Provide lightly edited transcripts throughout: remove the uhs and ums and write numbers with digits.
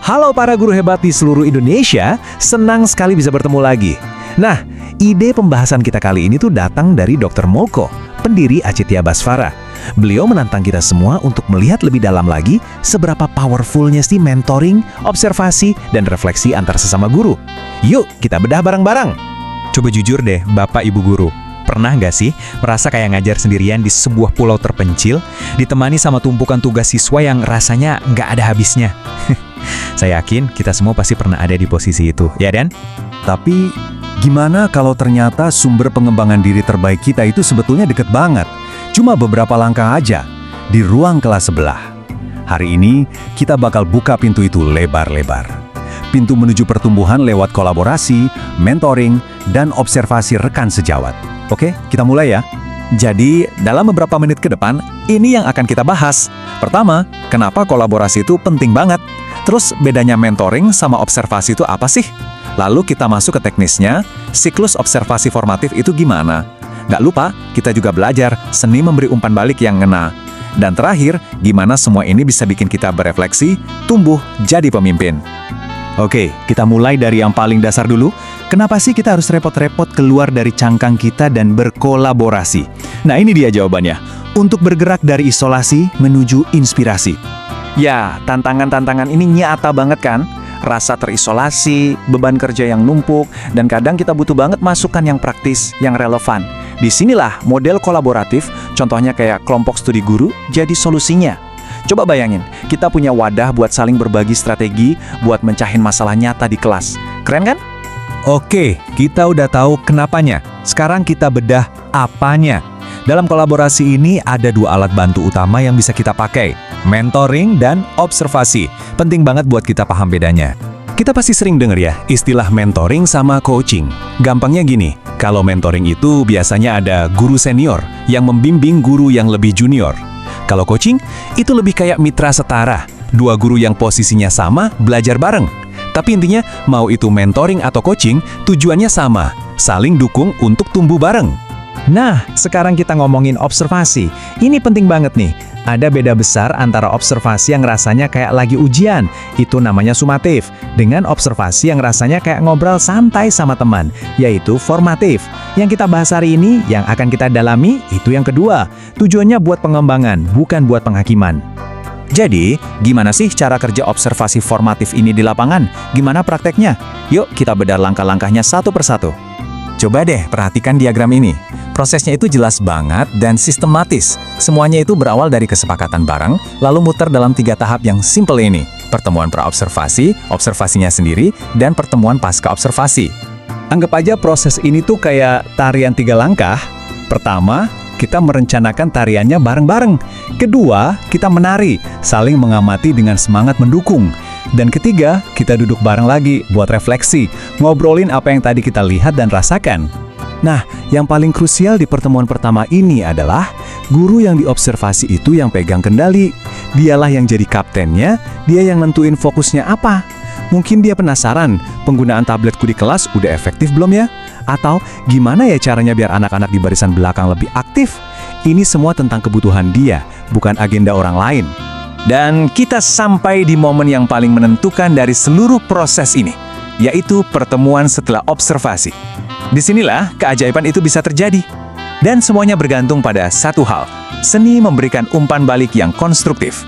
Halo para guru hebat di seluruh Indonesia, senang sekali bisa bertemu lagi. Nah, ide pembahasan kita kali ini tuh datang dari Dr. Moko, pendiri Acitya Basvara. Beliau menantang kita semua untuk melihat lebih dalam lagi seberapa powerfulnya sih mentoring, observasi, dan refleksi antar sesama guru. Yuk, kita bedah bareng-bareng. Coba jujur deh, Bapak Ibu Guru. Pernah nggak sih merasa kayak ngajar sendirian di sebuah pulau terpencil, ditemani sama tumpukan tugas siswa yang rasanya nggak ada habisnya? Saya yakin kita semua pasti pernah ada di posisi itu, ya Dan? Tapi, gimana kalau ternyata sumber pengembangan diri terbaik kita itu sebetulnya deket banget? Cuma beberapa langkah aja, di ruang kelas sebelah. Hari ini, kita bakal buka pintu itu lebar-lebar. Pintu menuju pertumbuhan lewat kolaborasi, mentoring, dan observasi rekan sejawat. Oke, kita mulai ya. Jadi, dalam beberapa menit ke depan, ini yang akan kita bahas. Pertama, kenapa kolaborasi itu penting banget? Terus, bedanya mentoring sama observasi itu apa sih? Lalu kita masuk ke teknisnya, siklus observasi formatif itu gimana? Nggak lupa, kita juga belajar seni memberi umpan balik yang ngena. Dan terakhir, gimana semua ini bisa bikin kita berefleksi, tumbuh, jadi pemimpin. Oke, kita mulai dari yang paling dasar dulu. Kenapa sih kita harus repot-repot keluar dari cangkang kita dan berkolaborasi? Nah, ini dia jawabannya. Untuk bergerak dari isolasi menuju inspirasi. Ya, tantangan-tantangan ini nyata banget kan? Rasa terisolasi, beban kerja yang numpuk, dan kadang kita butuh banget masukan yang praktis, yang relevan. Disinilah model kolaboratif, contohnya kayak kelompok studi guru, jadi solusinya. Coba bayangin, kita punya wadah buat saling berbagi strategi, buat mencahin masalah nyata di kelas. Keren kan? Oke, kita udah tahu kenapanya. Sekarang kita bedah apanya. Dalam kolaborasi ini ada dua alat bantu utama yang bisa kita pakai, mentoring dan observasi. Penting banget buat kita paham bedanya. Kita pasti sering dengar ya, istilah mentoring sama coaching. Gampangnya gini, kalau mentoring itu biasanya ada guru senior yang membimbing guru yang lebih junior. Kalau coaching, itu lebih kayak mitra setara. Dua guru yang posisinya sama, belajar bareng. Tapi intinya, mau itu mentoring atau coaching, tujuannya sama, saling dukung untuk tumbuh bareng. Nah, sekarang kita ngomongin observasi. Ini penting banget nih. Ada beda besar antara observasi yang rasanya kayak lagi ujian, itu namanya sumatif, dengan observasi yang rasanya kayak ngobrol santai sama teman, yaitu formatif. Yang kita bahas hari ini, yang akan kita dalami, itu yang kedua. Tujuannya buat pengembangan, bukan buat penghakiman. Jadi, gimana sih cara kerja observasi formatif ini di lapangan? Gimana prakteknya? Yuk, kita bedah langkah-langkahnya satu persatu. Coba deh perhatikan diagram ini. Prosesnya itu jelas banget dan sistematis. Semuanya itu berawal dari kesepakatan bareng, lalu muter dalam 3 tahap yang simple ini. Pertemuan pra-observasi, observasinya sendiri, dan pertemuan pasca observasi. Anggap aja proses ini tuh kayak tarian 3 langkah. Pertama, kita merencanakan tariannya bareng-bareng. Kedua, kita menari, saling mengamati dengan semangat mendukung. Dan ketiga, kita duduk bareng lagi buat refleksi, ngobrolin apa yang tadi kita lihat dan rasakan. Nah, yang paling krusial di pertemuan pertama ini adalah guru yang diobservasi itu yang pegang kendali. Dialah yang jadi kaptennya, dia yang nentuin fokusnya apa. Mungkin dia penasaran, penggunaan tabletku di kelas udah efektif belum ya? Atau gimana ya caranya biar anak-anak di barisan belakang lebih aktif? Ini semua tentang kebutuhan dia, bukan agenda orang lain. Dan kita sampai di momen yang paling menentukan dari seluruh proses ini, yaitu pertemuan setelah observasi. Disinilah keajaiban itu bisa terjadi. Dan semuanya bergantung pada satu hal, seni memberikan umpan balik yang konstruktif.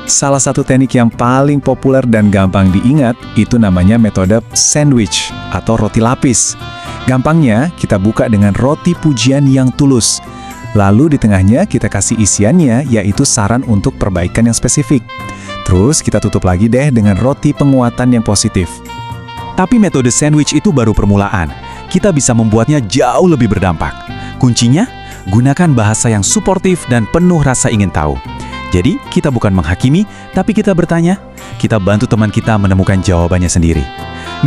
Salah satu teknik yang paling populer dan gampang diingat, itu namanya metode sandwich atau roti lapis. Gampangnya, kita buka dengan roti pujian yang tulus. Lalu di tengahnya kita kasih isiannya, yaitu saran untuk perbaikan yang spesifik. Terus kita tutup lagi deh dengan roti penguatan yang positif. Tapi metode sandwich itu baru permulaan. Kita bisa membuatnya jauh lebih berdampak. Kuncinya, gunakan bahasa yang suportif dan penuh rasa ingin tahu. Jadi, kita bukan menghakimi, tapi kita bertanya. Kita bantu teman kita menemukan jawabannya sendiri.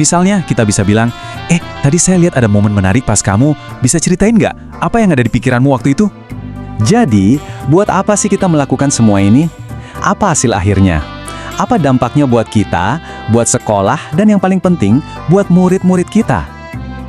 Misalnya, kita bisa bilang, tadi saya lihat ada momen menarik pas kamu, bisa ceritain nggak? Apa yang ada di pikiranmu waktu itu? Jadi, buat apa sih kita melakukan semua ini? Apa hasil akhirnya? Apa dampaknya buat kita, buat sekolah, dan yang paling penting, buat murid-murid kita?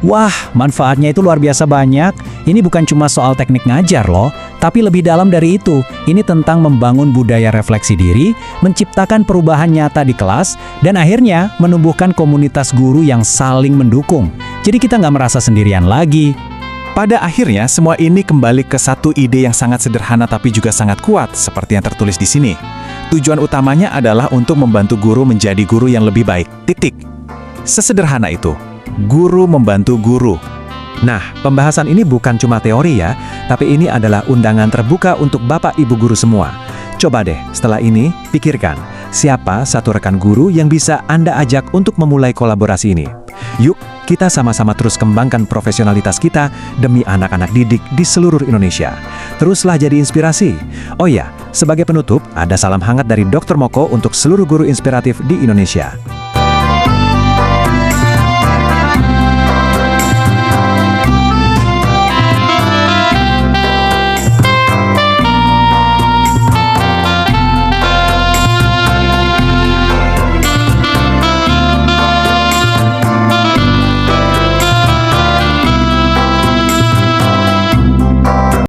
Wah, manfaatnya itu luar biasa banyak. Ini bukan cuma soal teknik ngajar loh, tapi lebih dalam dari itu. Ini tentang membangun budaya refleksi diri, menciptakan perubahan nyata di kelas, dan akhirnya menumbuhkan komunitas guru yang saling mendukung. Jadi kita nggak merasa sendirian lagi. Pada akhirnya, semua ini kembali ke satu ide yang sangat sederhana tapi juga sangat kuat, seperti yang tertulis di sini. Tujuan utamanya adalah untuk membantu guru menjadi guru yang lebih baik. Titik. Sesederhana itu. Guru membantu guru. Nah, pembahasan ini bukan cuma teori ya, tapi ini adalah undangan terbuka untuk Bapak Ibu guru semua. Coba deh, setelah ini, pikirkan, siapa satu rekan guru yang bisa Anda ajak untuk memulai kolaborasi ini. Yuk, kita sama-sama terus kembangkan profesionalitas kita demi anak-anak didik di seluruh Indonesia. Teruslah jadi inspirasi. Oh ya, sebagai penutup, ada salam hangat dari Dr. Moko untuk seluruh guru inspiratif di Indonesia.